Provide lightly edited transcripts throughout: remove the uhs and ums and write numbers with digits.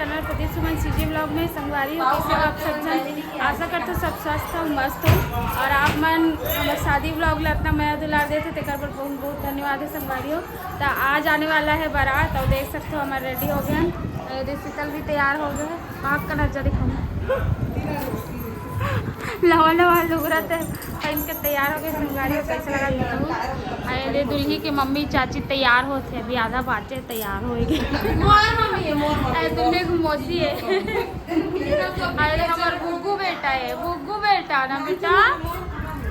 Channel Pradeep Suman CG blog में संगवारी हो कैसे आप सब जन आशा करते सब स्वस्थ हो मस्त हो और आप मन हमारे शादी ब्लॉग ला इतना मैं दुलार देते तेकर पर बहुत बहुत धन्यवाद है संगवारी हो। तो आज आने वाला है बारात और देख सकते हो हमारे रेडी हो गए हैं, शीतल भी तैयार हो गए हैं। आँख का नजर दिखाऊँ लवा लवा लुगरत इनके तैयार हो गए संगवारी हो कैसे लगा दिखाऊँ। अरे दुल्ही की मम्मी चाची तैयार होते अभी आधा बाटे तैयार होएगी दुल्हे की मौसी है अरे हमारे गुग्गू बेटा ना बेटा।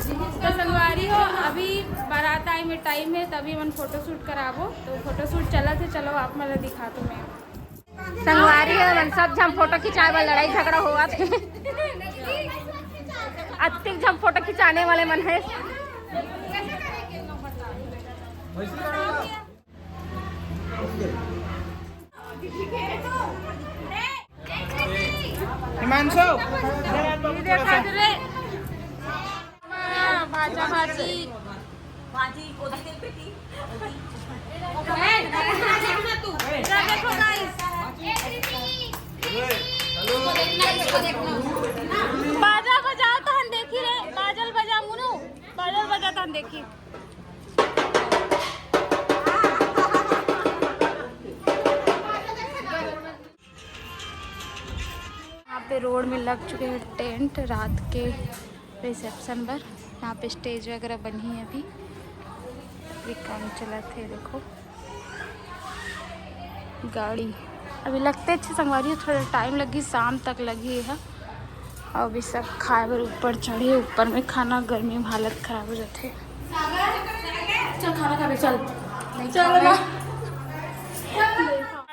तो संगवारी हो अभी बारात आई में टाइम है तभी मन फोटो शूट कराबो तो फोटो शूट चला थे चलो आप मैं दिखा तो मैं संगवारी है मन सब जम फोटो खिंचाए वाला लड़ाई झगड़ा हुआ थे अधिक जब फोटो खिंचाने वाले मन है। हिमांशु भाजा भाजी देखो गाइस बाजा बजाओ तो हम देखी रे बाजल बजा मुनु बाजल बजा तो हम देखी। यहाँ पे रोड में लग चुके हैं टेंट रात के रिसेप्शन पर। यहाँ पे स्टेज वगैरह बनी है अभी काम चला थे देखो गाड़ी अभी लगते अच्छे संगवारी थोड़ा टाइम लगी शाम तक लगी है और अभी सब खाए बर ऊपर चढ़े ऊपर में खाना गर्मी में हालत खराब हो जाते। चल खाना खा चल चल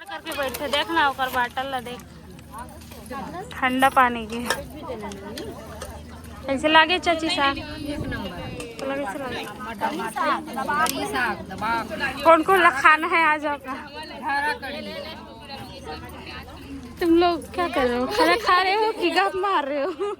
करके बैठे देखना ओकर बाटल ला देख ठंडा पानी की कैसे लागे चाची साग कौन कौन खाना है आज आपका। तुम लोग क्या कर रहे हो खाना खा रहे हो कि गप मार रहे हो।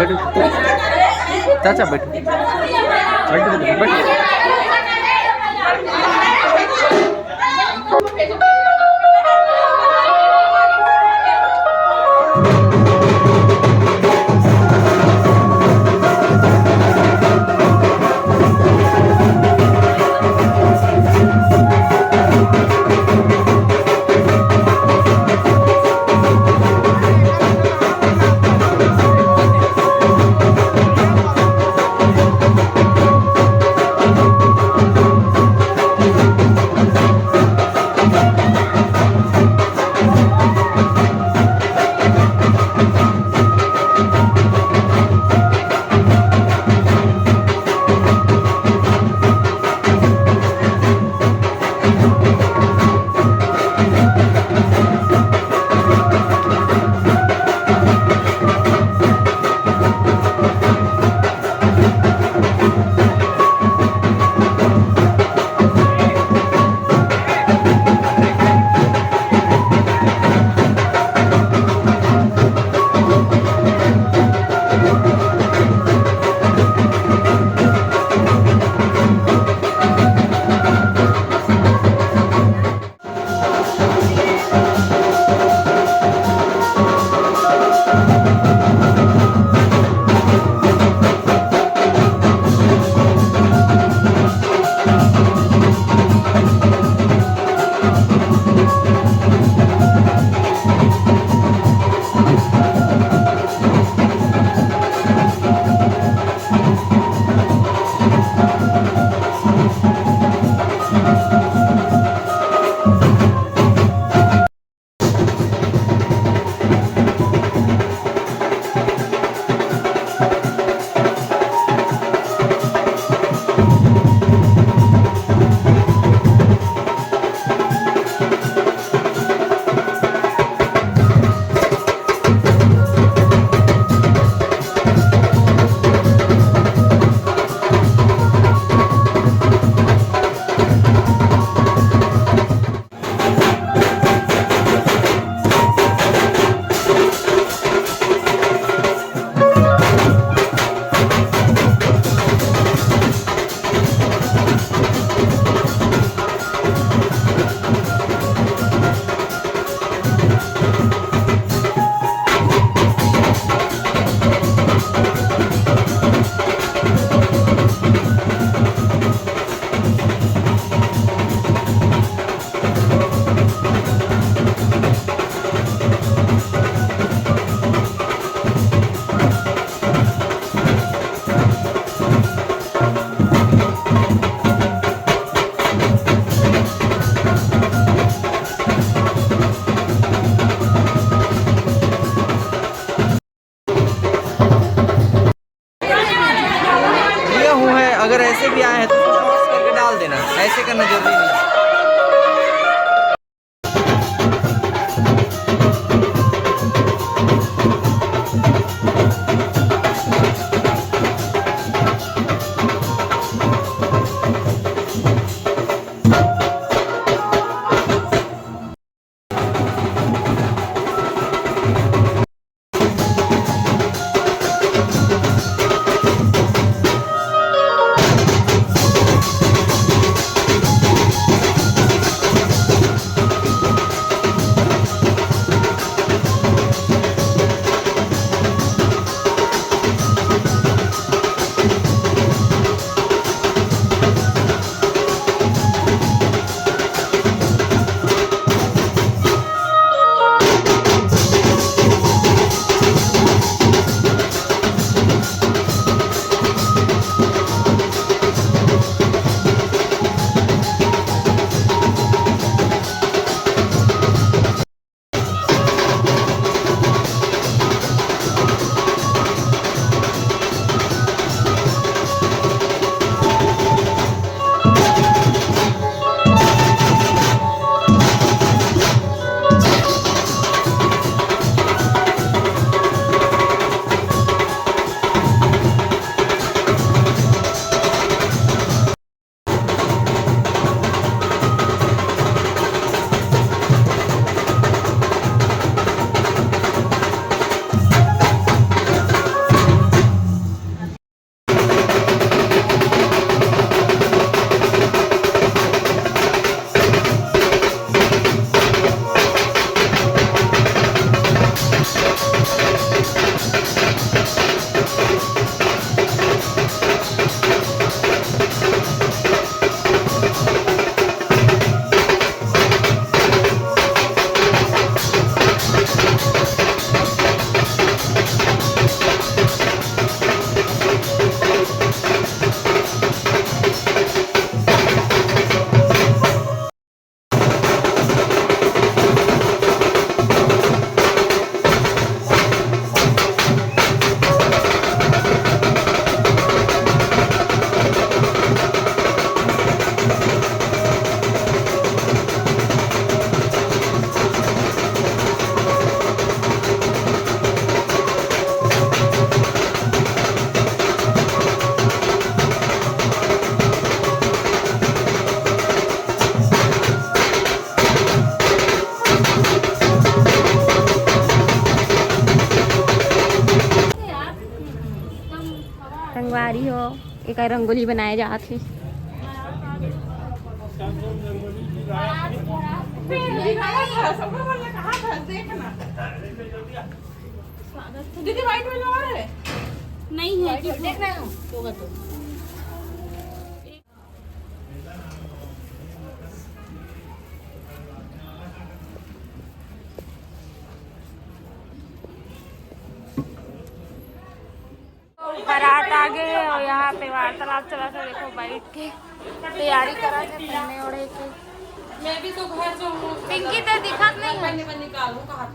बैठो चाचा बैठो बैठो बैठो तैयारी हो एक रंगोली बनाए जात है। दीदी वाइट में और है नहीं है कि देख रहे हो होगा तो बारात आ गए और यहाँ पे वार्तालाप चला था। देखो बैठ के तैयारी करा थे पहने ओढ़े के। मैं भी तो घर जाऊँ पिंकी तो दिखत नहीं है। मैं निकालूं कहाँ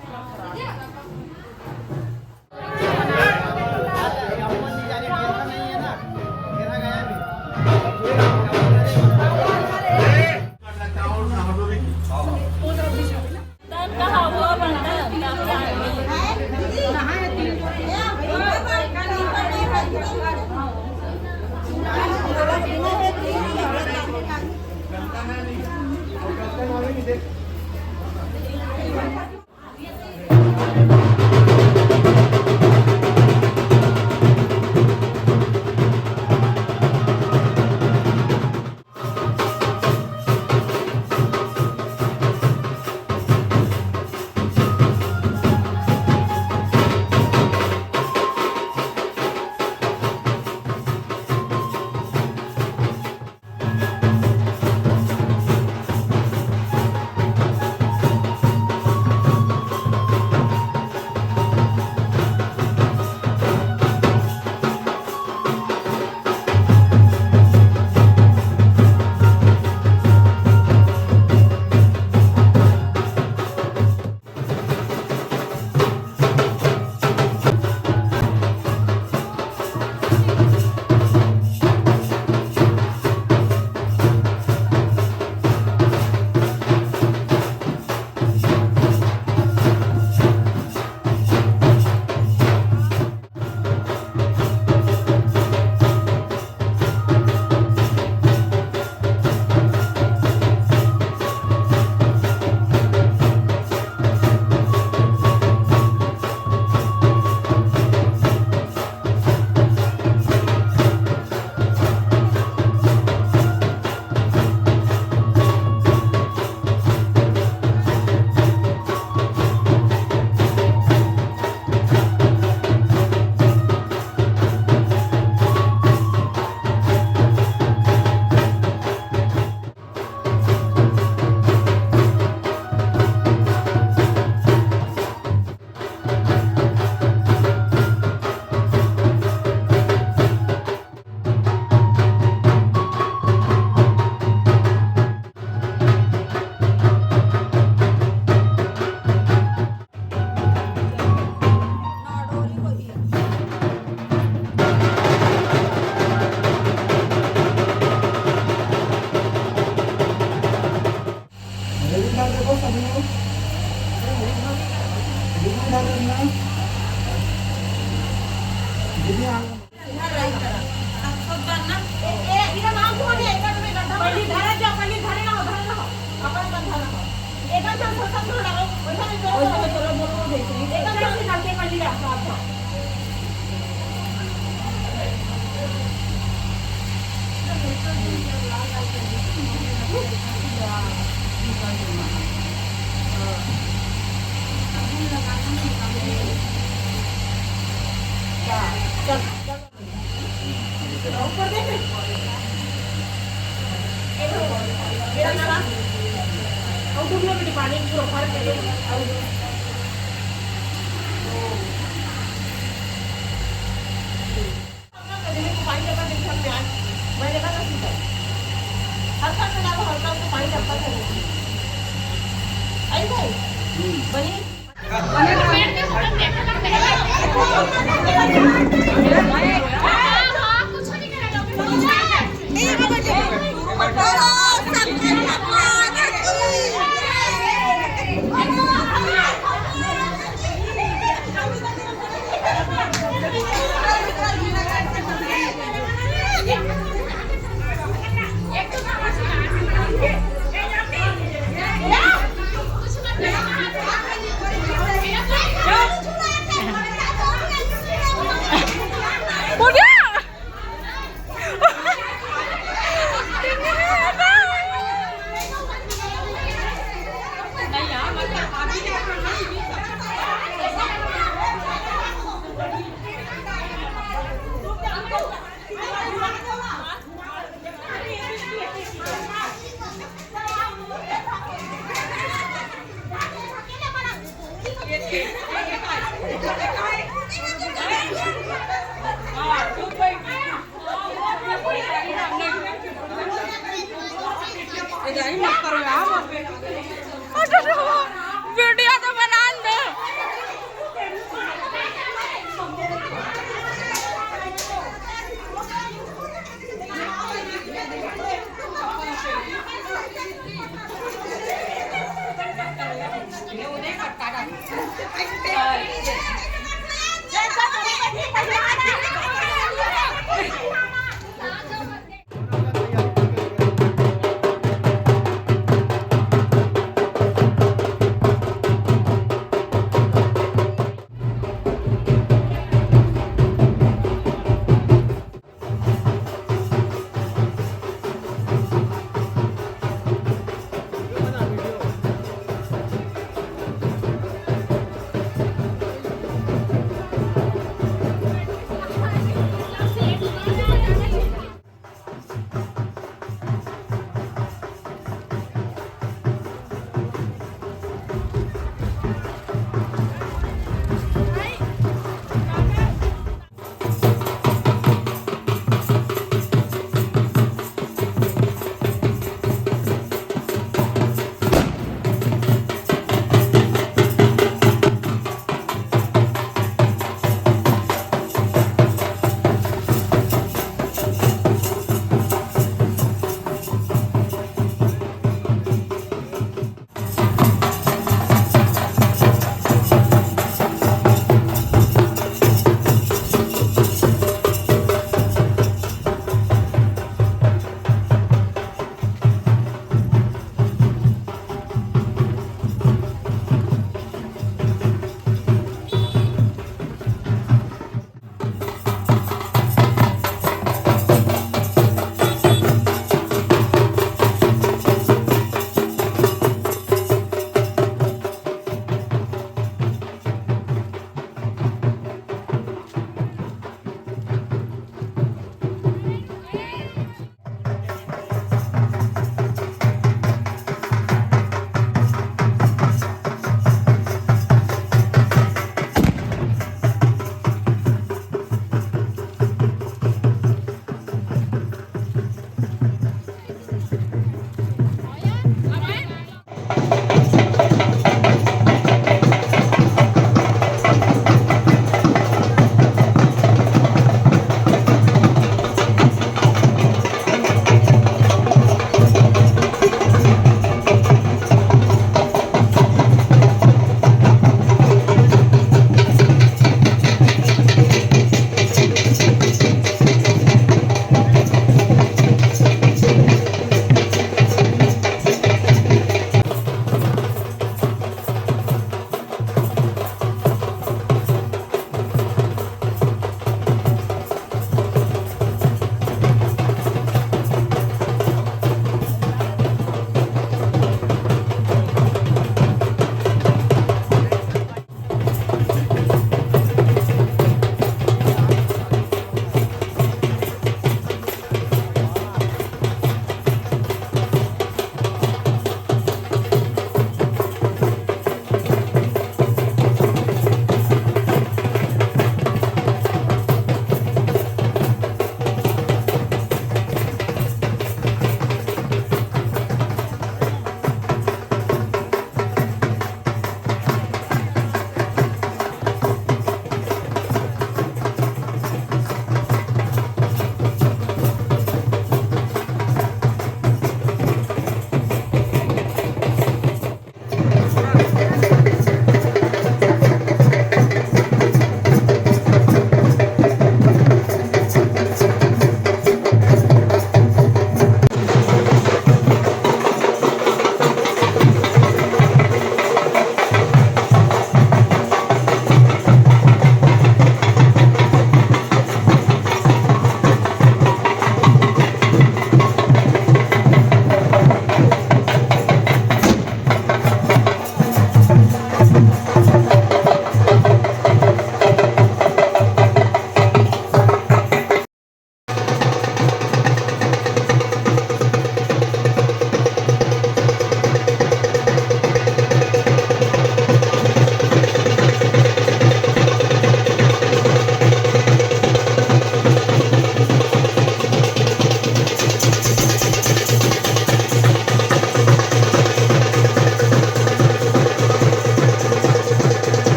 वीडियो तो बना दे।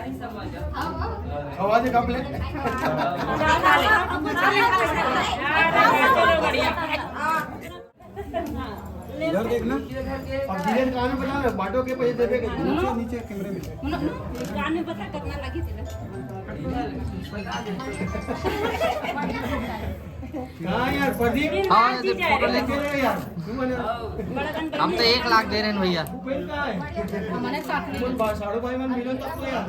आवाज कंप्लीट इधर देखना अब धीरे गाने बना बाटो के पैसे देवे नीचे नीचे कैमरे में गाने बता कितना लगी थी कहाँ यार प्रदीप हाँ ये फोटो लेके ले यार तुम बने हम तो 1 लाख दे रहे हैं भैया पेन का है हमारे साथ में साढ़े भाई मन मिलन तब तो यार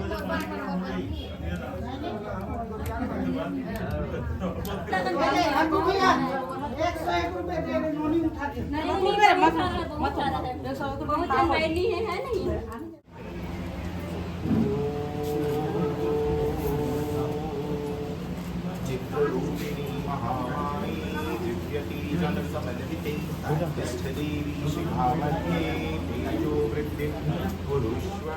बहुत मैली है नहीं चित्ररूपिणी महामायी दिव्यती जनसमन्विते तिष्ठदेवी शिखामध्ये तेजो वृद्धिं कुरुष्व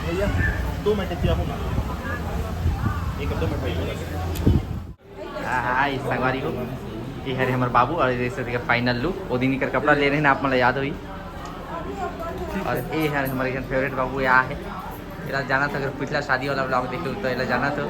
भैया 2 मिनट किया हूँ एक 2 मिनट भाई हाय संगवारी को ये है हमारे बाबू और जैसे फाइनल लुक वो दिन कर कपड़ा ले रहे हैं आप मतलब याद हुई और ये है हमारे फेवरेट बाबू यहाँ है इला जाना था अगर पिछला शादी वाला ब्लॉग देखे तो इला जाना तो